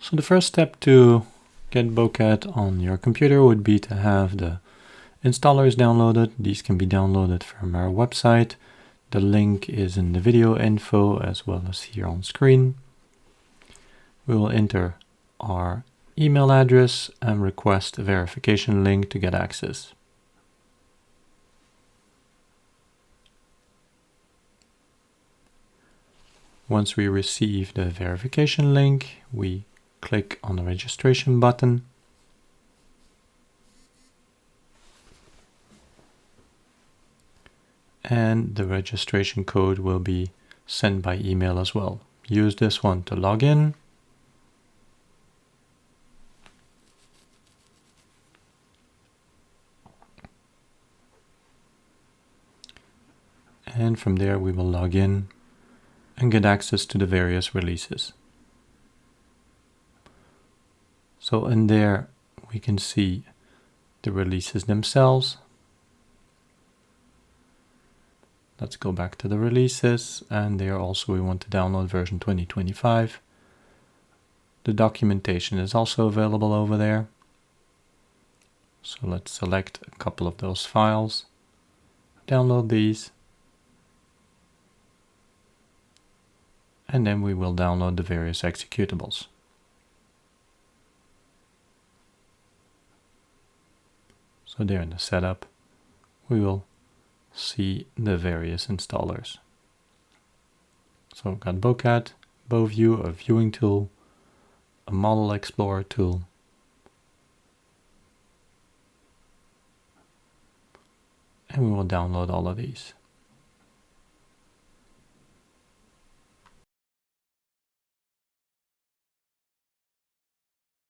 So the first step to get Bocad on your computer would be to have the installers downloaded. These can be downloaded from our website. The link is in the video info as well as here on screen. We will enter our email address and request a verification link to get access. Once we receive the verification link, we click on the registration button. And the registration code will be sent by email as well. Use this one to log in. And from there we will log in and get access to the various releases. So in there we can see the releases themselves. Let's go back to the releases, and there also we want to download version 2025. The documentation is also available over there. So let's select a couple of those files, download these, and then we will download the various executables. So there in the setup, we will see the various installers. So we've got Bocad, BowView, a viewing tool, a model explorer tool, and we will download all of these.